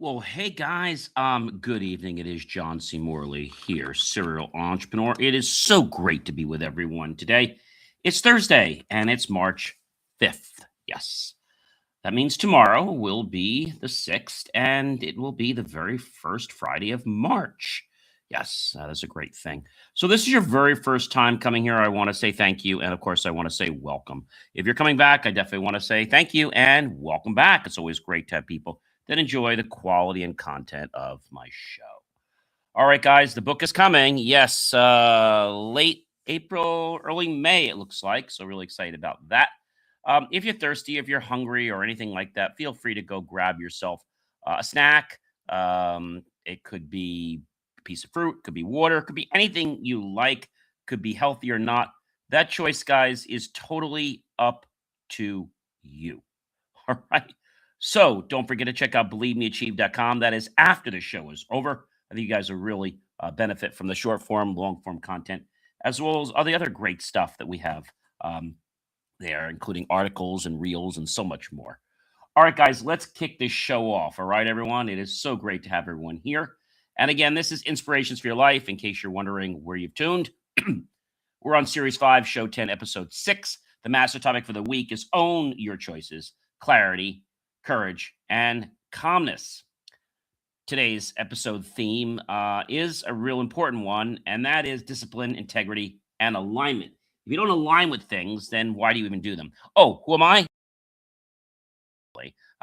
Well, hey guys, good evening. It is John C. Morley here, serial entrepreneur. It is so great to be with everyone today. It's Thursday and it's March 5th. Yes. That means tomorrow will be the 6th and it will be the very first Friday of March. Yes, that is a great thing. So, this is your very first time coming here. I want to say thank you. And of course, I want to say welcome. If you're coming back, I definitely want to say thank you and welcome back. It's always great to have people that enjoy the quality and content of my show. All right, guys, the book is coming. Yes, late April, early May, it looks like. So, really excited about that. If you're thirsty, if you're hungry, or anything like that, feel free to go grab yourself a snack. It could be a piece of fruit, could be water, could be anything you like, could be healthy or not. That choice, guys, is totally up to you. All right. So don't forget to check out believemeachieve.com. That is after the show is over. I think you guys will really benefit from the short form, long form content, as well as all the other great stuff that we have there, including articles and reels and so much more. All right, guys, let's kick this show off. All right, everyone. It is so great to have everyone here. And again, this is Inspirations for Your Life, in case you're wondering where you've tuned. We're on Series 5, Show 10, Episode 6. The master topic for the week is Own Your Choices, Clarity, Courage, and Calmness. Today's episode theme is a real important one, and that is discipline, integrity, and alignment. If you don't align with things, then why do you even do them? Oh, who am I?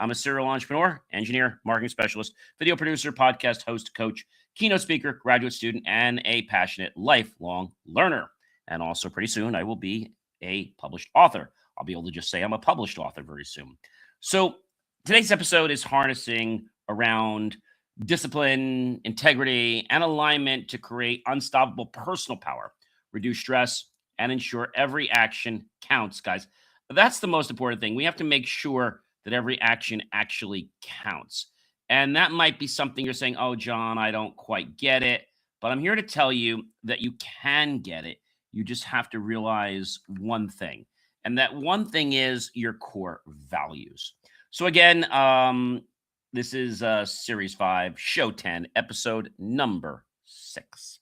I'm a serial entrepreneur, engineer, marketing specialist, video producer, podcast host, coach, keynote speaker, graduate student, and a passionate lifelong learner. And also, pretty soon, I will be a published author. I'll be able to just say I'm a published author very soon. So, today's episode is harnessing around discipline, integrity, and alignment to create unstoppable personal power, reduce stress, and ensure every action counts, guys. That's the most important thing. We have to make sure that every action actually counts. And that might be something you're saying, oh, John, I don't quite get it. But I'm here to tell you that you can get it. You just have to realize one thing. And that one thing is your core values. So, again, this is Series 5, Show 10, episode number 6.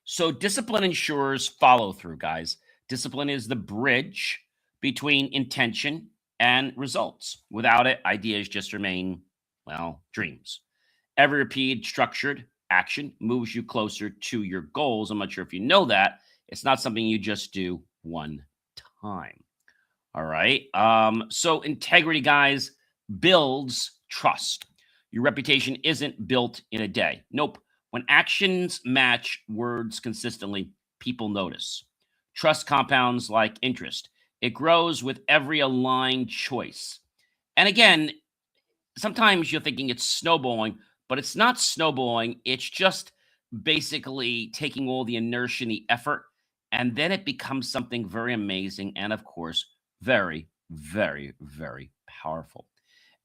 So, discipline ensures follow through, guys. Discipline is the bridge between intention and results. Without it, ideas just remain, well, dreams. Every repeated, structured action moves you closer to your goals. I'm not sure if you know that. It's not something you just do one time. All right. So, integrity, guys, builds trust. Your reputation isn't built in a day. Nope. When actions match words consistently, people notice. Trust compounds like interest. It grows with every aligned choice. And again, sometimes you're thinking it's snowballing, but it's not snowballing. It's just basically taking all the inertia and the effort, and then it becomes something very amazing and, of course, very, very, very powerful.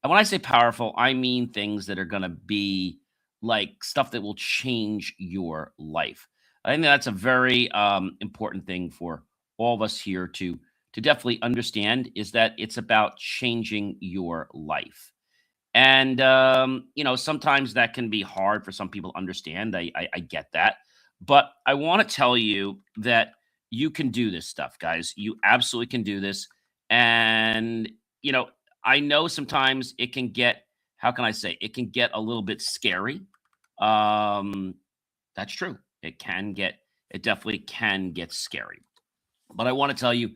And when I say powerful, I mean things that are going to be like stuff that will change your life. I think that's a very important thing for all of us here to definitely understand, is that it's about changing your life. And sometimes that can be hard for some people to understand. I get that. But I want to tell you that you can do this stuff, guys. You absolutely can do this. And, you know, I know sometimes it can get, how can I say, it can get a little bit scary. Um, that's true. It definitely can get scary. But I want to tell you,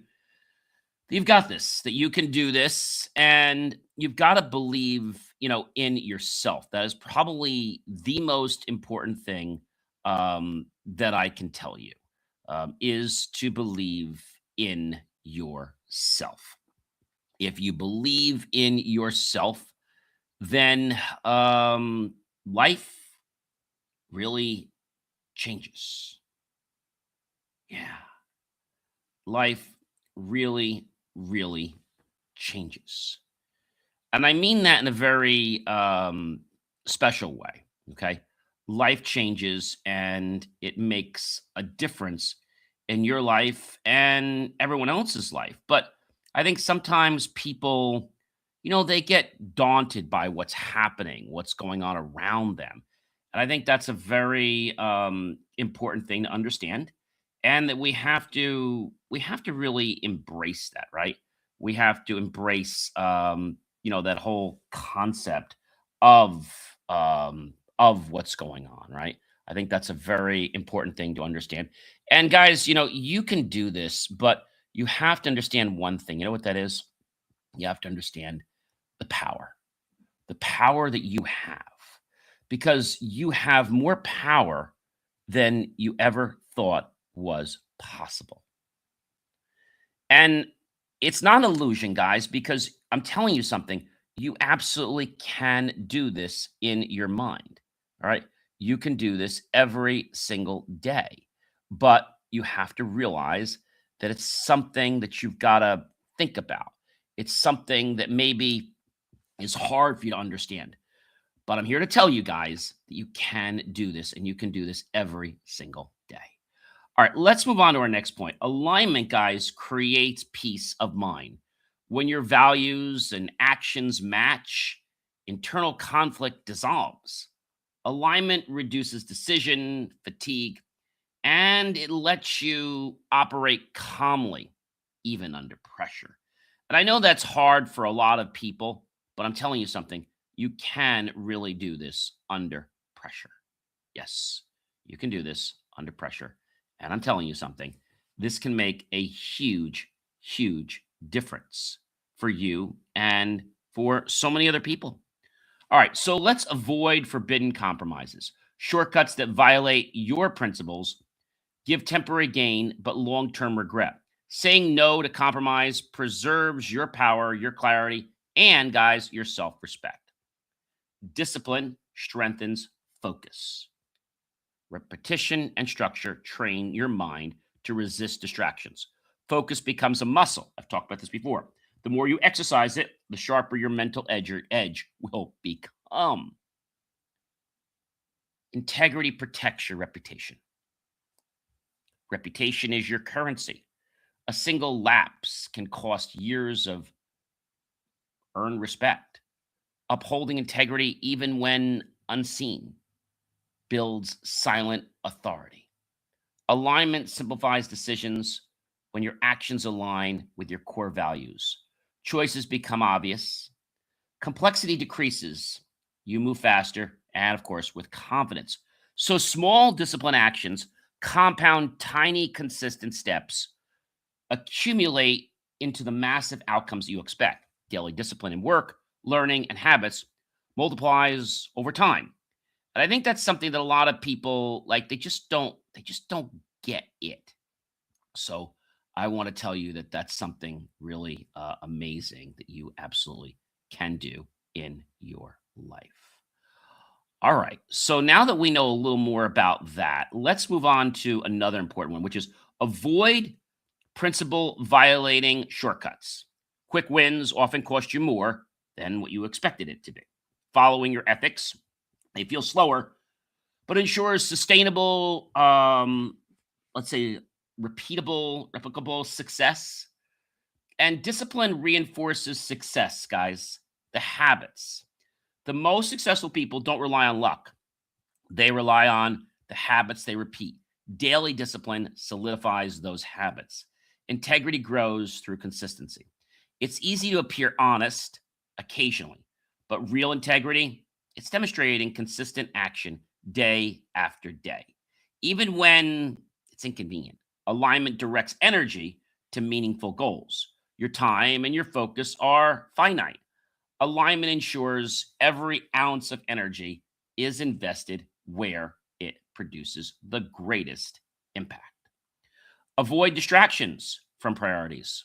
you've got this, that you can do this, and you've got to believe, in yourself. That is probably the most important thing that I can tell you, is to believe in yourself. If you believe in yourself, then life really changes. Yeah, life really, really changes. And I mean that in a very special way. Okay. Life changes and it makes a difference in your life and everyone else's life. But I think sometimes people, they get daunted by what's happening, what's going on around them. And I think that's a very important thing to understand, and that we have to really embrace that, right? We have to embrace that whole concept of what's going on, right? I think that's a very important thing to understand. And guys, you can do this, but you have to understand one thing. You know what that is? You have to understand the power that you have, because you have more power than you ever thought was possible. And it's not an illusion, guys, because I'm telling you something. You absolutely can do this in your mind. All right. You can do this every single day, but you have to realize that it's something that you've got to think about. It's something that maybe is hard for you to understand. But I'm here to tell you guys that you can do this, and you can do this every single day. All right, let's move on to our next point. Alignment, guys, creates peace of mind. When your values and actions match, internal conflict dissolves. Alignment reduces decision fatigue, and it lets you operate calmly, even under pressure. And I know that's hard for a lot of people, but I'm telling you something. You can really do this under pressure. Yes, you can do this under pressure. And I'm telling you something. This can make a huge, huge difference for you and for so many other people. All right, so let's avoid forbidden compromises. Shortcuts that violate your principles give temporary gain, but long term regret. Saying no to compromise preserves your power, your clarity, and, guys, your self respect. Discipline strengthens focus. Repetition and structure train your mind to resist distractions. Focus becomes a muscle. I've talked about this before. The more you exercise it, the sharper your mental edge will become. Integrity protects your reputation. Reputation is your currency. A single lapse can cost years of earned respect. Upholding integrity, even when unseen, builds silent authority. Alignment simplifies decisions when your actions align with your core values. Choices become obvious. Complexity decreases. You move faster and, of course, with confidence. So small discipline actions compound tiny, consistent steps, accumulate into the massive outcomes you expect. Daily discipline in work, learning, and habits multiplies over time. And I think that's something that a lot of people like, they just don't get it. So I want to tell you that that's something really amazing that you absolutely can do in your life. All right. So now that we know a little more about that, let's move on to another important one, which is avoid principle violating shortcuts. Quick wins often cost you more than what you expected it to be. Following your ethics, they feel slower, but ensures sustainable, let's say, repeatable, replicable success. And discipline reinforces success, guys, the habits. The most successful people don't rely on luck, they rely on the habits they repeat. Daily discipline solidifies those habits. Integrity grows through consistency. It's easy to appear honest occasionally, but real integrity, it's demonstrating consistent action day after day, even when it's inconvenient. Alignment directs energy to meaningful goals. Your time and your focus are finite. Alignment ensures every ounce of energy is invested where it produces the greatest impact. Avoid distractions from priorities.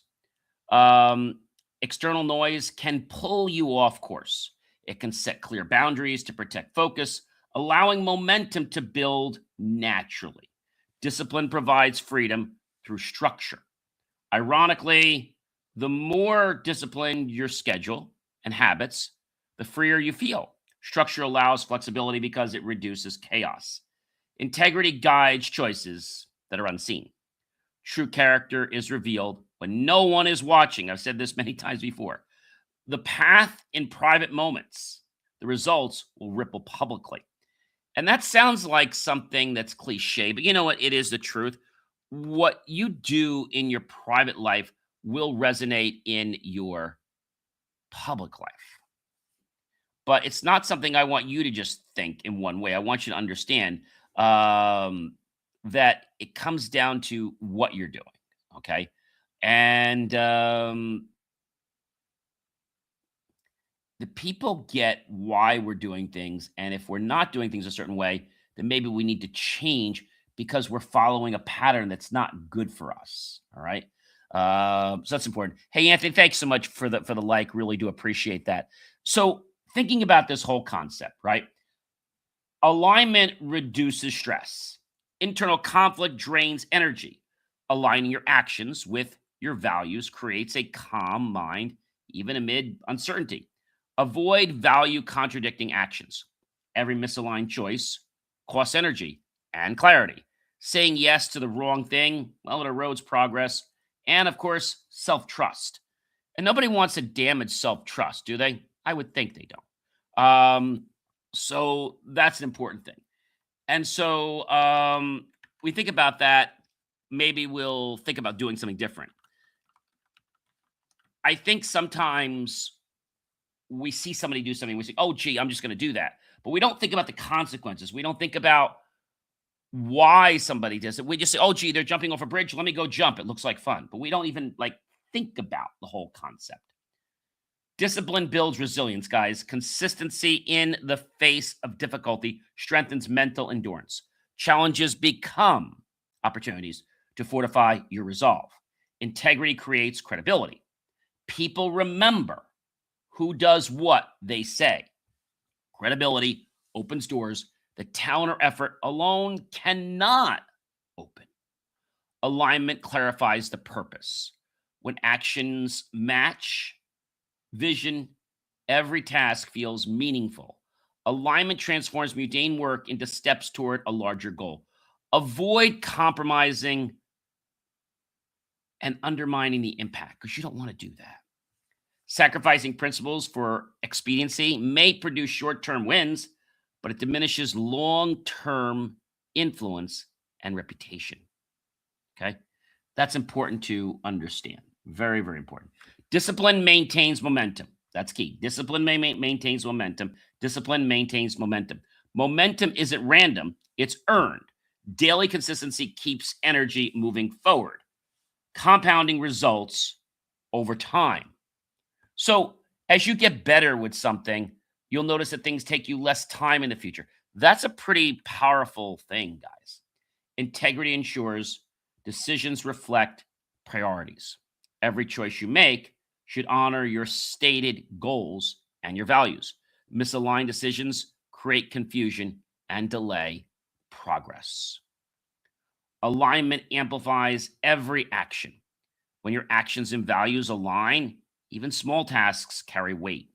Um, External noise can pull you off course. It can set clear boundaries to protect focus, allowing momentum to build naturally. Discipline provides freedom through structure. Ironically, the more disciplined your schedule and habits, the freer you feel. Structure allows flexibility because it reduces chaos. Integrity guides choices that are unseen. True character is revealed when no one is watching. I've said this many times before. The path in private moments, the results will ripple publicly. And that sounds like something that's cliche, but you know what? It is the truth. What you do in your private life will resonate in your public life. But it's not something I want you to just think in one way. I want you to understand that it comes down to what you're doing. Okay. And the people get why we're doing things. And if we're not doing things a certain way, then maybe we need to change because we're following a pattern that's not good for us. All right. So that's important. Hey, Anthony, thanks so much for the like. Really do appreciate that. So thinking about this whole concept, right? Alignment reduces stress. Internal conflict drains energy. Aligning your actions with your values creates a calm mind, even amid uncertainty. Avoid value contradicting actions. Every misaligned choice costs energy and clarity. Saying yes to the wrong thing, well, it erodes progress. And of course, self trust. And nobody wants to damage self trust, do they? I would think they don't. So that's an important thing. And so we think about that. Maybe we'll think about doing something different. I think sometimes we see somebody do something, we say, oh, gee, I'm just going to do that. But we don't think about the consequences. We don't think about why somebody does it. We just say, oh, gee, they're jumping off a bridge. Let me go jump. It looks like fun. But we don't even think about the whole concept. Discipline builds resilience, guys. Consistency in the face of difficulty strengthens mental endurance. Challenges become opportunities to fortify your resolve. Integrity creates credibility. People remember who does what they say. Credibility opens doors that talent or effort alone cannot open. Alignment clarifies the purpose. When actions match vision, every task feels meaningful. Alignment transforms mundane work into steps toward a larger goal. Avoid compromising and undermining the impact because you don't want to do that. Sacrificing principles for expediency may produce short term wins, but it diminishes long term influence and reputation. Okay. That's important to understand. Very, very important. Discipline maintains momentum. That's key. Discipline maintains momentum. Discipline maintains momentum. Momentum isn't random, it's earned. Daily consistency keeps energy moving forward, compounding results over time. So, as you get better with something, you'll notice that things take you less time in the future. That's a pretty powerful thing, guys. Integrity ensures decisions reflect priorities. Every choice you make should honor your stated goals and your values. Misaligned decisions create confusion and delay progress. Alignment amplifies every action. When your actions and values align, even small tasks carry weight.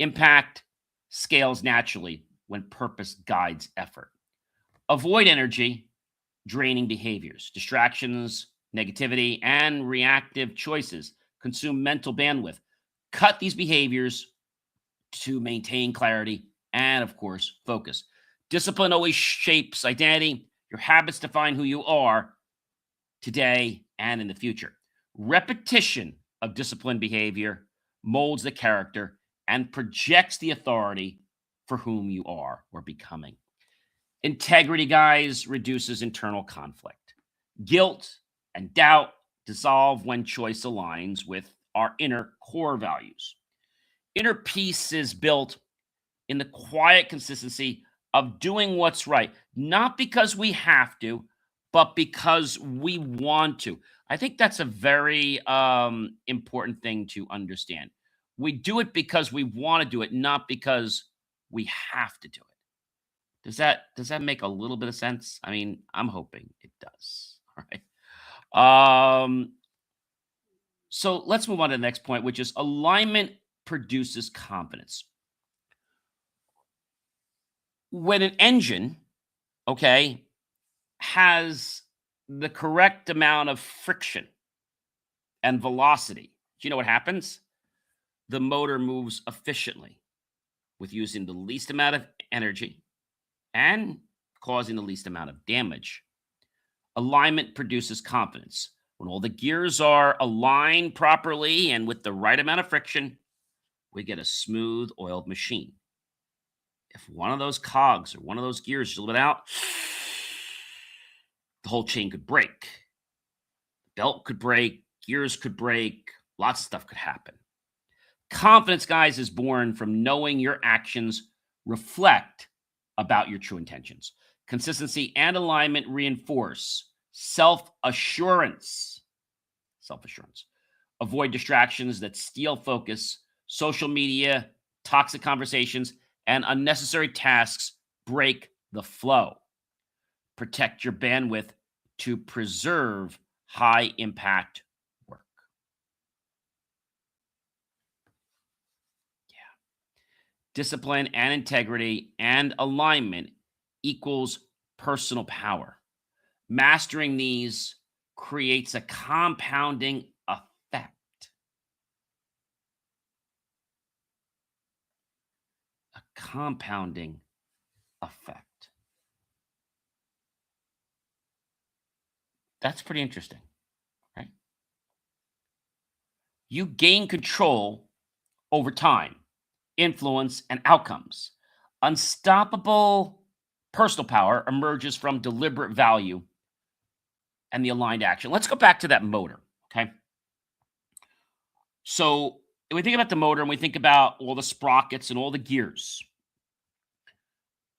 Impact scales naturally when purpose guides effort. Avoid energy draining behaviors. Distractions, negativity, and reactive choices consume mental bandwidth. Cut these behaviors to maintain clarity and, of course, focus. Discipline always shapes identity. Your habits define who you are today and in the future. Repetition of disciplined behavior molds the character and projects the authority for whom you are or becoming. Integrity, guys, reduces internal conflict. Guilt and doubt dissolve when choice aligns with our inner core values. Inner peace is built in the quiet consistency of doing what's right, not because we have to, but because we want to. I think that's a very important thing to understand. We do it because we want to do it, not because we have to do it. Does that make a little bit of sense? I mean, I'm hoping it does. All right. So let's move on to the next point, which is alignment produces confidence. When an engine, okay, has the correct amount of friction and velocity, do you know what happens? the motor moves efficiently with using the least amount of energy and causing the least amount of damage. Alignment produces confidence. When all the gears are aligned properly and with the right amount of friction, we get a smooth oiled machine. If one of those cogs or one of those gears is a little bit out, the whole chain could break. Belt could break, gears could break, lots of stuff could happen. Confidence, guys, is born from knowing your actions reflect about your true intentions. Consistency and alignment reinforce self-assurance. Self-assurance. Avoid distractions that steal focus. Social media, toxic conversations, and unnecessary tasks break the flow. Protect your bandwidth to preserve high-impact work. Discipline and integrity and alignment equals personal power. Mastering these creates a compounding effect. A compounding effect. That's pretty interesting, right? You gain control over time, influence, and outcomes. Unstoppable personal power emerges from deliberate value and the aligned action. Let's go back to that motor, okay? So if we think about the motor and we think about all the sprockets and all the gears,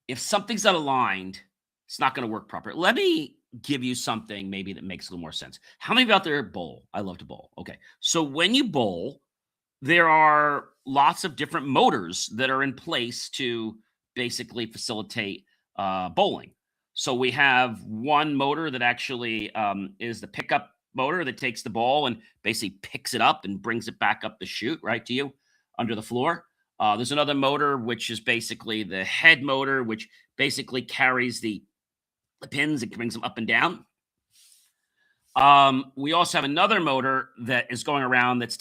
if something's not aligned, it's not going to work properly. Let me give you something maybe that makes a little more sense. How many of you out there bowl? I love to bowl. Okay. So when you bowl, there are lots of different motors that are in place to basically facilitate bowling. So we have one motor that actually is the pickup motor that takes the ball and basically picks it up and brings it back up the chute, right to you under the floor. There's another motor, which is basically the head motor, which basically carries the pins and brings them up and down. We also have another motor that is going around that's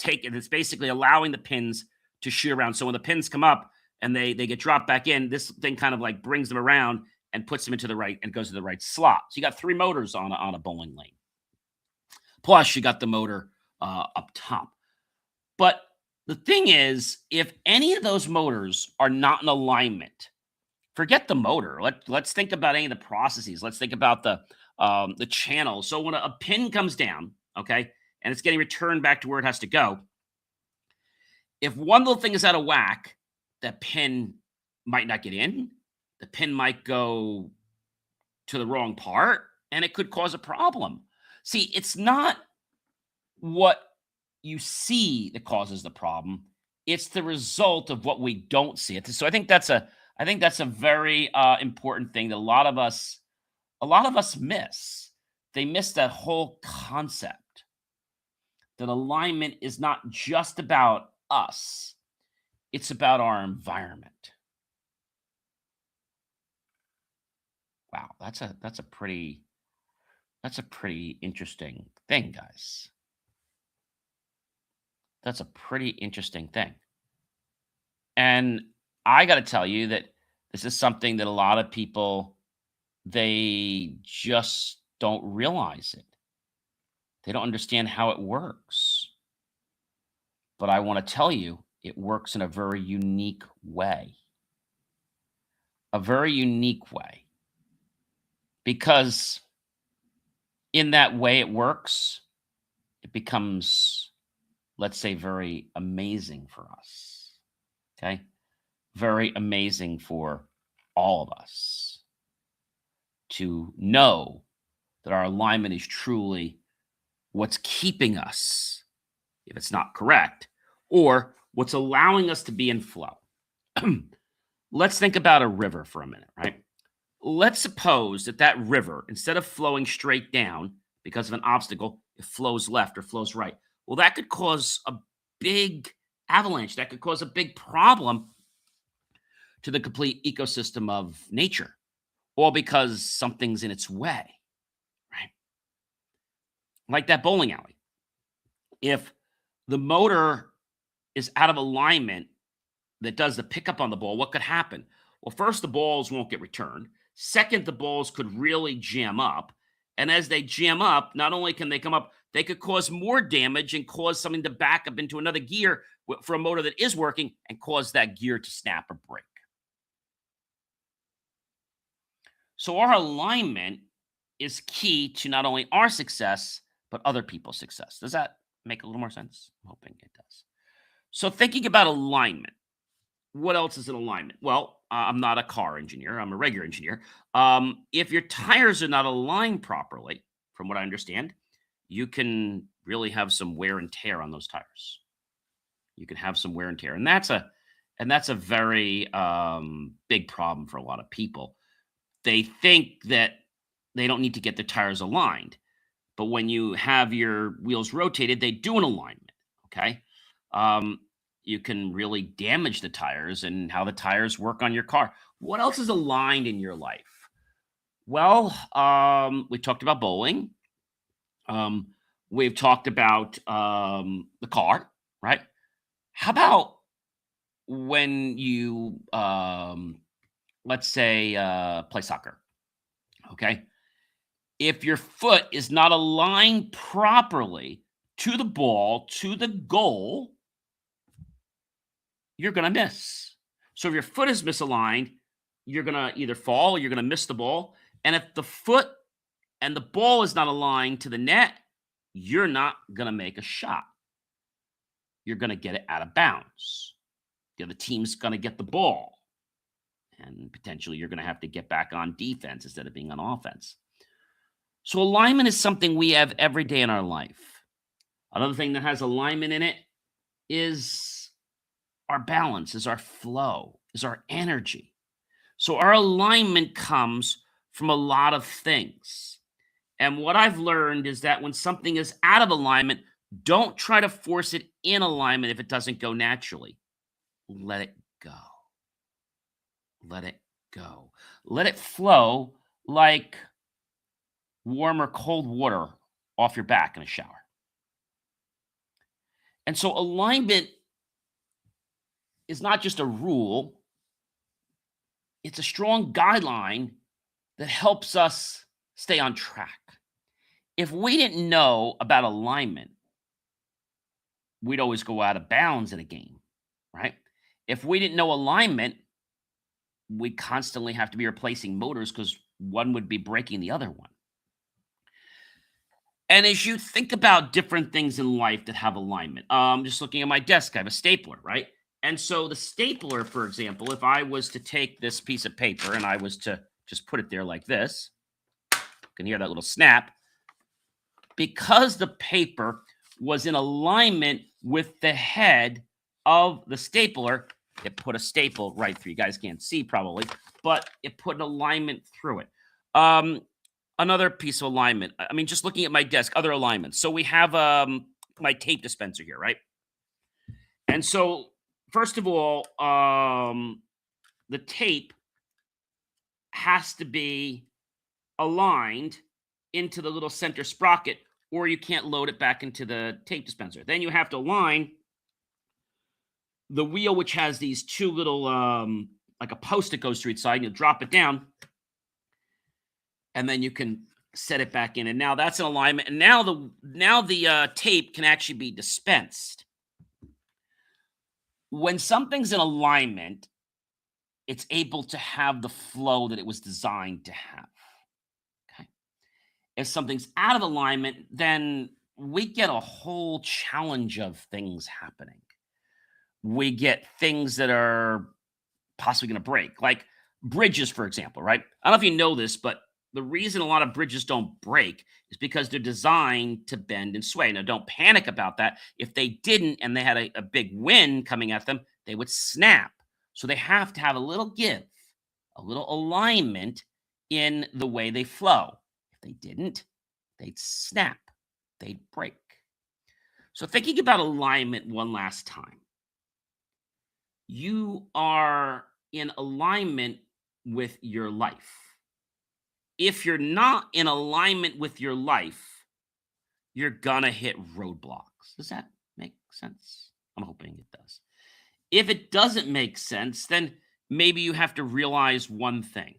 basically allowing the pins to shoot around. So when the pins come up and they get dropped back in, this thing kind of like brings them around and puts them into the right and goes to the right slot. So you got three motors on a bowling lane. Plus you got the motor up top. But the thing is, if any of those motors are not in alignment, forget the motor. Let's think about any of the processes. Let's think about the channel. So when a pin comes down, okay, and it's getting returned back to where it has to go, if one little thing is out of whack, that pin might not get in. The pin might go to the wrong part, and it could cause a problem. See, it's not what you see that causes the problem. It's the result of what we don't see. So I think that's a very important thing that a lot of us miss. They miss that whole concept that alignment is not just about us. It's about our environment. Wow, that's a pretty interesting thing, guys. That's a pretty interesting thing. And I got to tell you that this is something that a lot of people, they just don't realize it. They don't understand how it works. But I want to tell you, it works in a very unique way. A very unique way. Because in that way it works, it becomes, let's say, very amazing for us. Okay? Very amazing for all of us to know that our alignment is truly what's keeping us, if it's not correct, or what's allowing us to be in flow. Let's think about a river for a minute, right? Let's suppose that river, instead of flowing straight down because of an obstacle, it flows left or flows right. Well, that could cause a big avalanche. That could cause a big problem to the complete ecosystem of nature, all because something's in its way, right? Like that bowling alley. If the motor is out of alignment that does the pickup on the ball, what could happen? Well, first, the balls won't get returned. Second, the balls could really jam up. And as they jam up, not only can they come up, they could cause more damage and cause something to back up into another gear for a motor that is working and cause that gear to snap or break. So, our alignment is key to not only our success, but other people's success. Does that make a little more sense? I'm hoping it does. So, thinking about alignment, what else is in alignment? Well, I'm not a car engineer, I'm a regular engineer. If your tires are not aligned properly, from what I understand, you can really have some wear and tear on those tires. You can have some wear and tear, and that's a very big problem for a lot of people. They think that they don't need to get their tires aligned, but when you have your wheels rotated, they do an alignment. Okay, um, you can really damage the tires and how the tires work on your car. What else is aligned in your life? Well, we talked about bowling. Um, we've talked about the car, right? How about when you, let's say, play soccer? Okay. If your foot is not aligned properly to the ball, to the goal, you're going to miss. So if your foot is misaligned, you're going to either fall or you're going to miss the ball. And if the foot and the ball is not aligned to the net, you're not going to make a shot. You're going to get it out of bounds. The other team's going to get the ball. And potentially you're going to have to get back on defense instead of being on offense. So alignment is something we have every day in our life. Another thing that has alignment in it is our balance, is our flow, is our energy. So our alignment comes from a lot of things. And what I've learned is that when something is out of alignment, don't try to force it in alignment if it doesn't go naturally. Let it go. Let it go. Let it flow like warm or cold water off your back in a shower. And so alignment is not just a rule, it's a strong guideline that helps us stay on track. If we didn't know about alignment, we'd always go out of bounds in a game, right? If we didn't know alignment, we'd constantly have to be replacing motors because one would be breaking the other one. And as you think about different things in life that have alignment, just looking at my desk, I have a stapler, right? And so the stapler, for example, if I was to take this piece of paper and I was to just put it there like this, you can hear that little snap. Because the paper was in alignment with the head of the stapler, it put a staple right through. You guys can't see probably, but it put an alignment through it. Another piece of alignment. I mean, just looking at my desk, other alignments. So we have my tape dispenser here, right? And so, first of all, the tape has to be aligned into the little center sprocket, or you can't load it back into the tape dispenser. Then you have to align the wheel, which has these two little, like a post that goes through each side, and you drop it down, and then you can set it back in. And now that's in alignment. And now the tape can actually be dispensed. When something's in alignment, it's able to have the flow that it was designed to have. Okay. If something's out of alignment, then we get a whole challenge of things happening. We get things that are possibly going to break, like bridges, for example, right? I don't know if you know this, but the reason a lot of bridges don't break is because they're designed to bend and sway. Now, don't panic about that. If they didn't and they had a big wind coming at them, they would snap. So they have to have a little give, a little alignment in the way they flow. If they didn't, they'd snap, they'd break. So thinking about alignment one last time, you are in alignment with your life. If you're not in alignment with your life, you're gonna hit roadblocks. Does that make sense? I'm hoping it does. If it doesn't make sense, then maybe you have to realize one thing.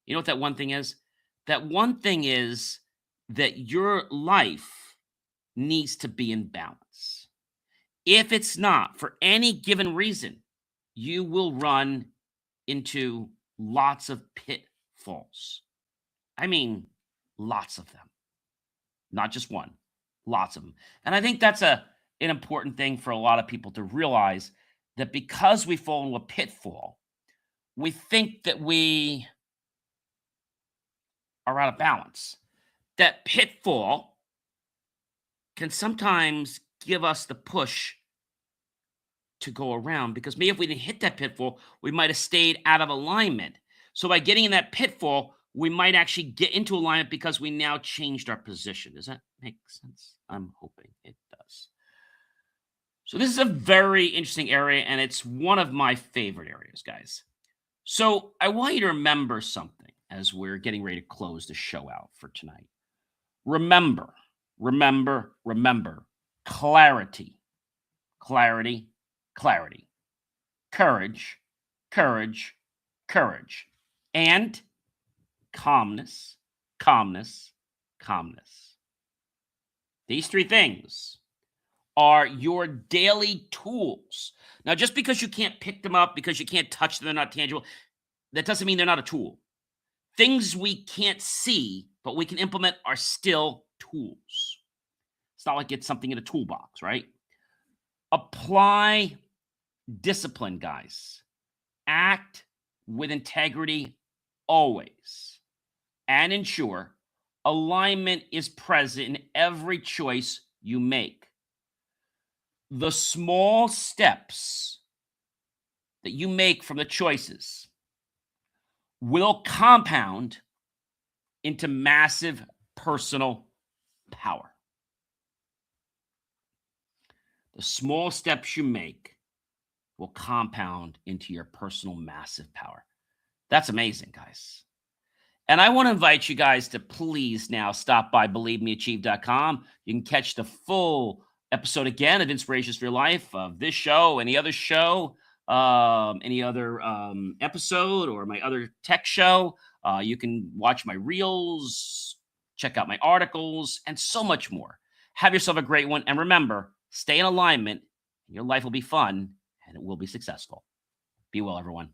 You know what that one thing is? That one thing is that your life needs to be in balance. If it's not, for any given reason, you will run into lots of pitfalls. I mean, lots of them, not just one, lots of them. And I think that's an important thing for a lot of people to realize, that because we fall into a pitfall, we think that we are out of balance. That pitfall can sometimes give us the push to go around, because maybe if we didn't hit that pitfall, we might have stayed out of alignment. So by getting in that pitfall, we might actually get into alignment because we now changed our position. Does that make sense? I'm hoping it does. So this is a very interesting area, and it's one of my favorite areas, guys. So I want you to remember something as we're getting ready to close the show out for tonight. Remember, clarity, clarity, clarity, courage, courage, courage, and calmness, calmness, calmness. These three things are your daily tools. Now, just because you can't pick them up, because you can't touch them, they're not tangible, that doesn't mean they're not a tool. Things we can't see, but we can implement, are still tools. It's not like it's something in a toolbox, right? Apply discipline, guys. Act with integrity always. And ensure alignment is present in every choice you make. The small steps that you make from the choices will compound into massive personal power. The small steps you make will compound into your personal massive power. That's amazing, guys. And I want to invite you guys to please now stop by believemeachieve.com. You can catch the full episode again of Inspirations for Your Life, of this show, any other show, any other episode, or my other tech show. You can watch my reels, check out my articles, and so much more. Have yourself a great one. And remember, stay in alignment. Your life will be fun, and it will be successful. Be well, everyone.